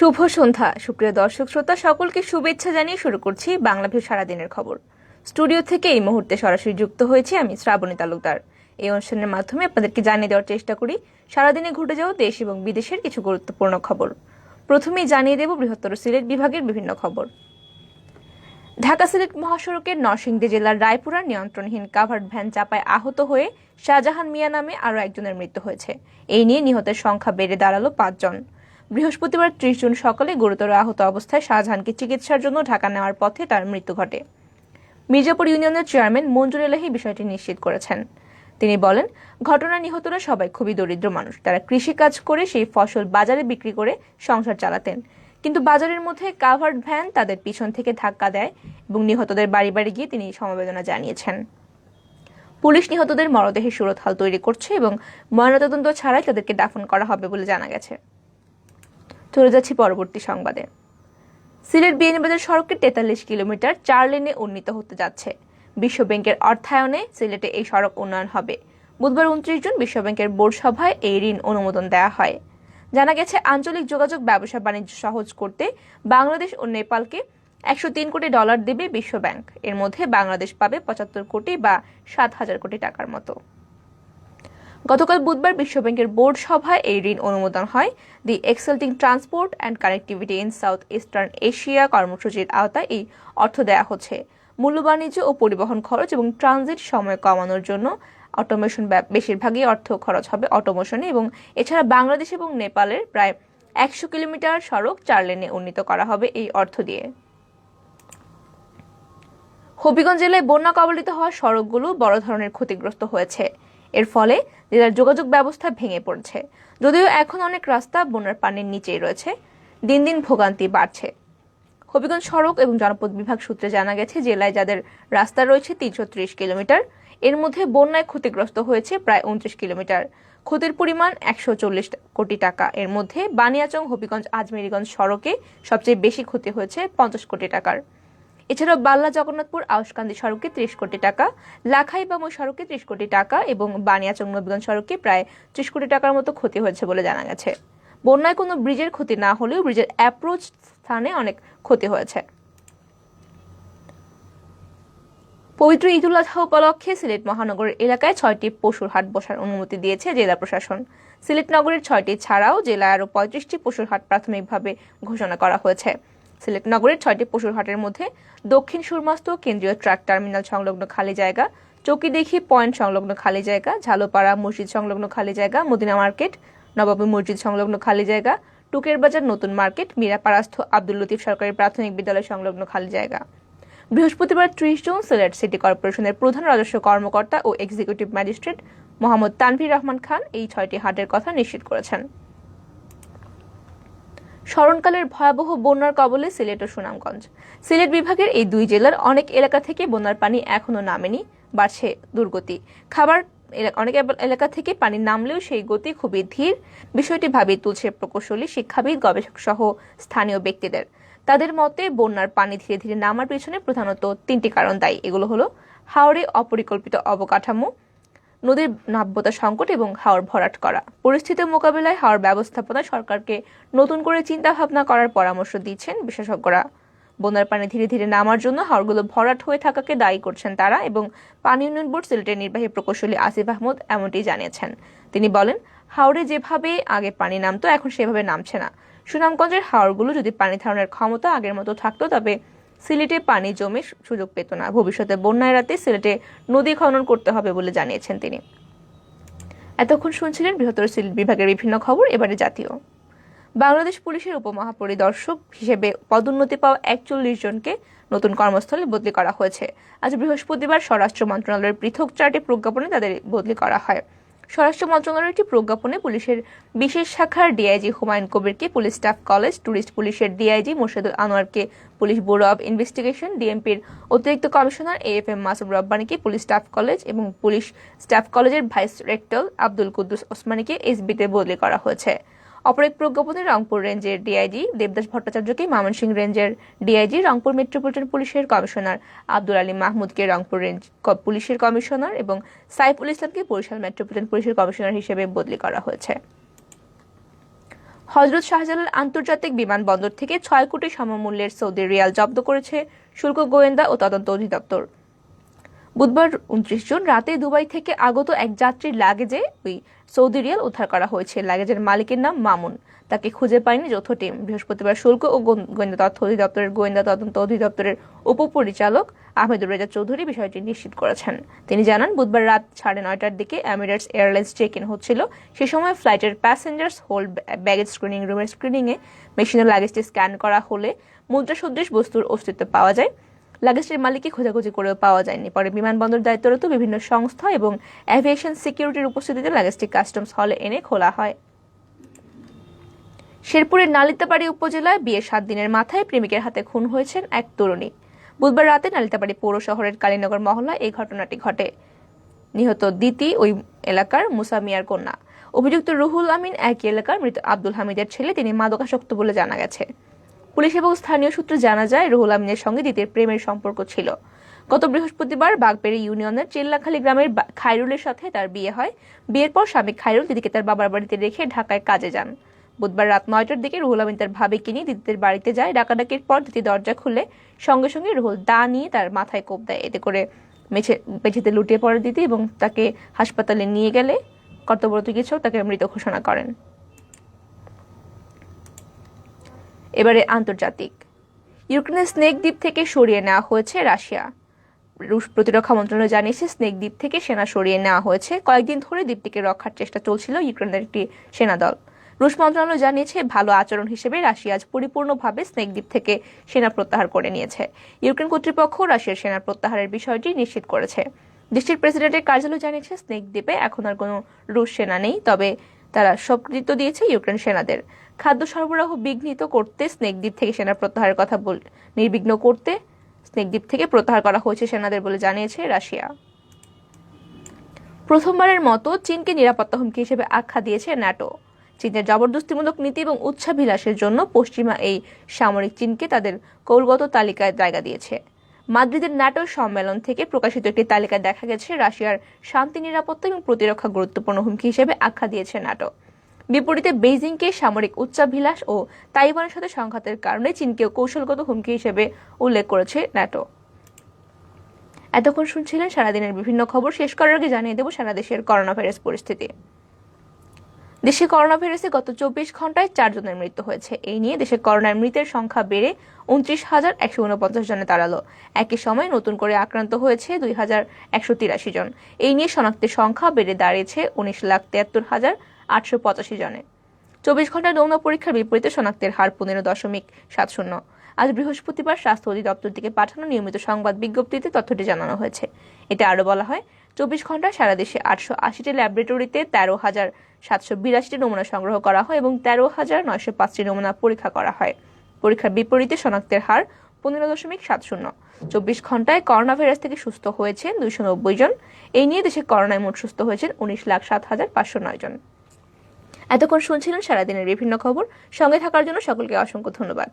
শুভ সন্ধ্যা সুপ্রিয় দর্শক শ্রোতা সকলকে শুভেচ্ছা জানিয়ে শুরু করছি বাংলাভিউ সারাদিনের খবর। স্টুডিও থেকে এই মুহূর্তে সরাসরি যুক্ত হয়েছি আমি শ্রাবণী তালুকদার। এই অনুষ্ঠানের মাধ্যমে আপনাদেরকে জানিয়ে দেওয়ার চেষ্টা করি সারাদিনে ঘটে যাওয়া দেশ এবং বিদেশের কিছু গুরুত্বপূর্ণ খবর। প্রথমেই জানিয়ে দেব বৃহত্তর সিলেট বিভাগের বিভিন্ন খবর। ঢাকা সিলেট মহাসড়কের নরসিংদী জেলার রায়পুরার নিয়ন্ত্রণহীন কাভার্ড ভ্যান চাপায় আহত হয়ে শাহজাহান মিয়া নামে আরও একজনের মৃত্যু হয়েছে। এই নিয়ে নিহতের সংখ্যা বেড়ে দাঁড়ালো 5 জন। বৃহস্পতিবার 30 জুন সকালে গুরুতর আহত অবস্থায় শাহজাহানকে চিকিৎসার জন্য ঢাকা নেওয়ার পথে তার মৃত্যু ঘটে। মির্জাপুর ইউনিয়নের চেয়ারম্যান মঞ্জুর এলাহি বিষয়টি নিশ্চিত করেছেন। তিনি বলেন, ঘটনায় নিহতরা সবাই খুবই দরিদ্র মানুষ। তারা কৃষিকাজ করে সেই ফসল বাজারে বিক্রি করে সংসার চালাতেন, কিন্তু বাজারের মধ্যে কাভার্ড ভ্যান তাদের পিছন থেকে ধাক্কা দেয় এবং নিহতদের বাড়ি বাড়ি গিয়ে তিনি সমবেদনা জানিয়েছেন। পুলিশ নিহতদের মরদেহের সুরতহাল তৈরি করছে এবং ময়নাতদন্ত ছাড়াই তাদেরকে দাফন করা হবে বলে জানা গেছে। চলে যাচ্ছি পরবর্তী সংবাদে। সিলেট বিয়ানীবাজার সড়কের 43 কিলোমিটার 4 লেনে উন্নীত হতে যাচ্ছে। বিশ্ব ব্যাংকের অর্থায়নে সিলেটে এই সড়ক উন্নয়ন হবে। বুধবার 29 জুন বিশ্ব ব্যাংকের বোর্ড সভায় এই ঋণ অনুমোদন দেওয়া হয়। জানা গেছে, আঞ্চলিক যোগাযোগ ব্যবসা বাণিজ্য সহজ করতে বাংলাদেশ ও নেপালকে $103 কোটি দেবে বিশ্ব ব্যাংক। এর মধ্যে বাংলাদেশ পাবে 75 কোটি বা 7,000 কোটি টাকার মতো। গতকাল বুধবার বিশ্ব ব্যাংকের বোর্ড সভায় এই ঋণ অনুমোদন হয়। The accelerating transport and connectivity in south eastern Asia কর্মসূচির আওতায় এই অর্থ দেওয়া হচ্ছে। মূল্য বাণিজ্য ও পরিবহন খরচ এবং ট্রানজিট সময় কমানোর জন্য অটোমেশন বেশিরভাগই অর্থ খরচ হবে অটোমেশনে, এবং এছাড়া বাংলাদেশ এবং নেপালের প্রায় 100 কিলোমিটার সড়ক 4 লেনে উন্নীত করা হবে এই অর্থ দিয়ে। হবিগঞ্জ জেলায় বন্যা কবলিত হওয়া সড়কগুলো বড় ধরনের ক্ষতিগ্রস্ত হয়েছে। এর ফলে জেলার যোগাযোগ ব্যবস্থা ভেঙে পড়ছে। যদিও এখন অনেক রাস্তা বন্যার পানির নিচেই রয়েছে, দিন দিন ভোগান্তি বাড়ছে। হবিগঞ্জ সড়ক এবং জনপদ বিভাগ সূত্রে জানা গেছে, জেলায় যাদের রাস্তা রয়েছে 330 কিলোমিটার, এর মধ্যে বন্যায় ক্ষতিগ্রস্ত হয়েছে প্রায় 29 কিলোমিটার। ক্ষতির পরিমাণ 140 কোটি টাকা। এর মধ্যে বানিয়াচং হবিগঞ্জ আজমেরিগঞ্জ সড়কে সবচেয়ে বেশি ক্ষতি হয়েছে 50 কোটি টাকার। এছাড়াও বাল্লা জগন্নাথপুর আউশকান্দি সড়কে 30 কোটি টাকা, লাখাই বামুই সড়কে 30 কোটি টাকা এবং বানিয়াচং নবীগঞ্জ সড়কে প্রায় 30 কোটি টাকার মতো ক্ষতি হয়েছে বলে জানা গেছে। বন্যায় কোনো ব্রিজের ক্ষতি না হলেও ব্রিজের অ্যাপ্রোচ স্থানে অনেক ক্ষতি হয়েছে। পবিত্র ঈদুল আজহা উপলক্ষে সিলেট মহানগরের এলাকায় 6টি পশুর হাট বসার অনুমতি দিয়েছে জেলা প্রশাসন। সিলেট নগরের 6টি ছাড়াও জেলায় আরও 35টি পশুর হাট প্রাথমিকভাবে ঘোষণা করা হয়েছে। সিলেট নগরের 6টি পশুর হাটের মধ্যে দক্ষিণ সুরমাস্ত কেন্দ্রীয় ট্রাক টার্মিনাল সংলগ্ন খালি জায়গা, চৌকিদিঘি পয়েন্ট সংলগ্ন খালি জায়গা, ঝালোপাড়া মসজিদ সংলগ্ন খালি জায়গা, মদিনা মার্কেট, নবাবী মসজিদ সংলগ্ন খালি জায়গা, টুকের বাজার নতুন মার্কেট, মিরাপাড়াস্থ আব্দুল লতিফ সরকারি প্রাথমিক বিদ্যালয় সংলগ্ন খালি জায়গা। বৃহস্পতিবার 30 জুন সিলেট সিটি কর্পোরেশনের প্রধান রাজস্ব কর্মকর্তা ও এক্সিকিউটিভ ম্যাজিস্ট্রেট মোহাম্মদ তানভীর রহমান খান এই 6টি হাটের কথা নিশ্চিত করেছেন। স্মরণকালের ভয়াবহ বন্যার কবলে সিলেট ও সুনামগঞ্জ। সিলেট বিভাগের এই দুই জেলার অনেক এলাকা থেকে বন্যার পানি এখনো নামেনি, বাড়ছে দুর্গতি। অনেক এলাকা থেকে পানি নামলেও সেই গতি খুবই ধীর। বিষয়টি ভাবিয়ে তুলছে প্রকৌশলী, শিক্ষাবিদ, গবেষক সহ স্থানীয় ব্যক্তিদের। তাদের মতে, বন্যার পানি ধীরে ধীরে নামার পিছনে প্রধানত 3টি কারণ দায়ী। এগুলো হলো হাওরে অপরিকল্পিত অবকাঠামো, নদীর নাব্যতা সংকট এবং হাওর ভরাট করা। পরিস্থিতি মোকাবিলায় হাওর ব্যবস্থাপনায় সরকারকে নতুন করে চিন্তা ভাবনা করার পরামর্শ দিচ্ছেন বিশেষজ্ঞরা। বন্যার পানি ধীরে ধীরে নামার জন্য হাওরগুলো ভরাট হয়ে থাকাকে দায়ী করছেন তারা, এবং পানি উন্নয়ন বোর্ড সিলেটের নির্বাহী প্রকৌশলী আসিফ আহমদ এমনটি জানিয়েছেন। তিনি বলেন, হাওরে যেভাবে আগে পানি নামতো এখন সেভাবে নামছে না। সুনামগঞ্জের হাওরগুলো যদি পানি ধারণের ক্ষমতা আগের মতো থাকতো তবে সিলেটে পানি জমে সুযোগ পেত না। ভবিষ্যতে বন্যা এড়াতে সিলেটে নদী খনন করতে হবে বলে জানিয়েছেন তিনি। এতক্ষণ শুনছিলেন বৃহত্তর সিলেট বিভাগের বিভিন্ন খবর। এবারে জাতীয়। বাংলাদেশ পুলিশের উপমহাপরিদর্শক হিসেবে পদোন্নতি পাওয়া 41 জনকে নতুন কর্মস্থলে বদলি করা হয়েছে। আজ বৃহস্পতিবার স্বরাষ্ট্র মন্ত্রণালয়ের পৃথক 4টি প্রজ্ঞাপনে তাদের বদলি করা হয়। স্বরাষ্ট্র মন্ত্রণালয়ের একটি প্রজ্ঞাপনে পুলিশের বিশেষ শাখার ডিআইজি হুমায়ুন কবিরকে পুলিশ স্টাফ কলেজ, টুরিস্ট পুলিশের ডিআইজি মোর্শেদুল আনোয়ারকে পুলিশ ব্যুরো অব ইনভেস্টিগেশন, ডিএমপির অতিরিক্ত কমিশনার এএফএম মাসুম রব্বানীকে পুলিশ স্টাফ কলেজ এবং পুলিশ স্টাফ কলেজের ভাইস রেক্টর আব্দুল কুদ্দুস ওসমানীকে এসবিতে বদলি করা হয়েছে। অপর এক প্রজ্ঞাপনে রংপুর রেঞ্জের ডিআইজি দেবদাস ভট্টাচার্যকে ময়মনসিংহ রেঞ্জের ডিআইজি, রংপুর মেট্রোপলিটন পুলিশের কমিশনার আব্দুল আলী মাহমুদকে রংপুর রেঞ্জ পুলিশের কমিশনার এবং সাইফুল ইসলামকে বরিশাল মেট্রোপলিটন পুলিশের কমিশনার হিসেবে বদলি করা হয়েছে। হযরত শাহজালাল আন্তর্জাতিক বিমানবন্দর থেকে 6 কোটি সমমূল্যের সৌদি রিয়াল জব্দ করেছে শুল্ক গোয়েন্দা ও তদন্ত অধিদপ্তর। বুধবার 29 জুন রাতে দুবাই থেকে আগত এক যাত্রীর লাগেজে ওই সৌদি রিয়াল উদ্ধার করা হয়েছে। লাগেজের মালিকের নাম মামুন, তাকে খুঁজে পায়নি যৌথ টিম। বৃহস্পতিবার শুল্ক ও গোয়েন্দা তথ্য অধিদপ্তরের গোয়েন্দা তদন্ত অধিদপ্তরের উপপরিচালক আহমেদুর রেজা চৌধুরী বিষয়টি নিশ্চিত করেছেন। তিনি জানান, বুধবার রাত 9:30টার দিকে এমিরেটস এয়ারলাইন্স চেক ইন হচ্ছিল। সে সময় ফ্লাইটের প্যাসেঞ্জার্স হোল্ড ব্যাগেজ স্ক্রিনিং রুমের স্ক্রিনিংয়ে মেশিনের লাগেজটি স্ক্যান করা হলে মুদ্রা সদৃশ বস্তুর অস্তিত্ব পাওয়া যায়। লাগেজটির মালিককে খোঁজাখুঁজি করেও পাওয়া যায়নি। পরে বিমানবন্দর দায়িত্বরত বিভিন্ন সংস্থা এবং এভিয়েশন সিকিউরিটির উপস্থিতিতে লাগেজটি কাস্টমস হলে এনে খোলা হয়। শেরপুরের নালিতাবাড়ী উপজেলায় বিয়ের 7 দিনের মাথায় প্রেমিকের হাতে খুন হয়েছেন এক তরুণী। বুধবার রাতে নালিতাবাড়ী পৌর শহরের কালীনগর মহল্লায় এই ঘটনাটি ঘটে। নিহত দিতি ওই এলাকার মুসা মিয়ার কন্যা। অভিযুক্ত রুহুল আমিন একই এলাকার মৃত আব্দুল হামিদের ছেলে। তিনি মাদকাসক্ত বলে জানা গেছে। পুলিশ এবং স্থানীয় সূত্রে জানা যায়, রুহুল আমিনের সঙ্গে দিতির প্রেমের সম্পর্ক ছিল। গত বৃহস্পতিবার বাগবেড়ি ইউনিয়নের চিল্লাখালী গ্রামের খায়রুলের সাথে তার বিয়ে হয়। বিয়ের পর স্বামী খায়রুল দিদিকে তার বাবার বাড়িতে রেখে ঢাকায় কাজে যান। বুধবার রাত 9টার দিকে রুহুল আমিন তার ভাবিকে নিয়ে দিদিদের বাড়িতে যায়। ডাকাডাকির পর দিদি দরজা খুলে সঙ্গে সঙ্গে রুহুল দা নিয়ে তার মাথায় কোপ দেয়। এতে করে মেঝেতে লুটিয়ে পড়ে দিদি এবং তাকে হাসপাতালে নিয়ে গেলে কর্তব্যরত চিকিৎসক তাকে মৃত ঘোষণা করেন। এবারে আন্তর্জাতিক। ইউক্রেনের স্নেক দ্বীপ থেকে সরিয়ে নেওয়া হয়েছে রাশিয়া। রুশ প্রতিরক্ষা মন্ত্রণালয় জানিয়েছে, স্নেক দ্বীপ থেকে সেনা সরিয়ে নেওয়া হয়েছে। কয়েকদিন ধরে দ্বীপটিকে রক্ষার চেষ্টা চলছিল ইউক্রেনের একটি সেনাদল। রুশ মন্ত্রণালয় জানিয়েছে, ভালো আচরণ হিসেবে রাশিয়া আজ পরিপূর্ণভাবে স্নেক দ্বীপ থেকে সেনা প্রত্যাহার করে নিয়েছে। ইউক্রেন কর্তৃপক্ষ রাশিয়ার সেনা প্রত্যাহারের বিষয়টি নিশ্চিত করেছে। দেশটির প্রেসিডেন্টের কার্যালয় জানিয়েছে, স্নেক দ্বীপে এখন আর কোনো রুশ সেনা নেই, তবে তারা সব কৃতিত্ব দিয়েছে ইউক্রেন সেনাদের। খাদ্য সরবরাহ বিঘ্নিত করতে স্নেক দ্বীপ থেকে সেনা প্রত্যাহারের কথা নির্বিঘ্ন করতে স্নেক দ্বীপ থেকে প্রত্যাহার করা হয়েছে সেনাদের বলে জানিয়েছে রাশিয়া। প্রথমবারের মতো চীনকে নিরাপত্তা হুমকি হিসেবে আখ্যা দিয়েছে ন্যাটো। চীনের জবরদস্তিমূলক নীতি এবং উচ্চাভিলাষের জন্য পশ্চিমা এই সামরিক চীনকে তাদের কৌলগত তালিকায় জায়গা দিয়েছে। মাদ্রিদের ন্যাটো সম্মেলন থেকে প্রকাশিত একটি তালিকায় দেখা গেছে, রাশিয়ার শান্তি, নিরাপত্তা এবং প্রতিরক্ষা গুরুত্বপূর্ণ হুমকি হিসেবে আখ্যা দিয়েছে ন্যাটো। বিপরীতে বেইজিংকে সামরিক উচ্চাভিলাষ ও তাইওয়ানের সাথে সংঘাতের কারণে চীনকেও কৌশলগত হুমকি হিসেবে উল্লেখ করেছে ন্যাটো। এতক্ষণ শুনছিলেন সারাদিনের বিভিন্ন খবর। শেষ করার আগে জানিয়ে দেব সারা দেশের করোনা ভাইরাস পরিস্থিতি। দেশে করোনা ভাইরাসে গত 24 ঘন্টায় 4 জনের মৃত্যু হয়েছে। এই নিয়ে দেশে করোনার মৃতের সংখ্যা বেড়ে 29,149 জনে দাঁড়ালো। একই সময় নতুন করে আক্রান্ত হয়েছে 2,183 জন। এই নিয়ে শনাক্তের সংখ্যা বেড়ে দাঁড়িয়েছে 19,73,885 জনে। 24 ঘন্টার নমুনা পরীক্ষার বিপরীতে শনাক্তের হার 15.70। আজ বৃহস্পতিবার স্বাস্থ্য অধিদপ্তর থেকে পাঠানো নিয়মিত সংবাদ বিজ্ঞপ্তিতে তথ্যটি জানানো হয়েছে। এতে আরও বলা হয়, 24 ঘন্টায় সারা দেশে 880টি ল্যাবরেটরিতে 13,782টি নমুনা সংগ্রহ করা হয় এবং 13,905টি নমুনা পরীক্ষা করা হয়। পরীক্ষার বিপরীতে শনাক্তের হার 15.70। 24 ঘন্টায় করোনা ভাইরাস থেকে সুস্থ হয়েছেন 290 জন। এই নিয়ে দেশে করোনায় মোট সুস্থ হয়েছেন 19,07,509 জন। এতক্ষণ শুনছিলেন সারাদিনের বিভিন্ন খবর। সঙ্গে থাকার জন্য সকলকে অসংখ্য ধন্যবাদ।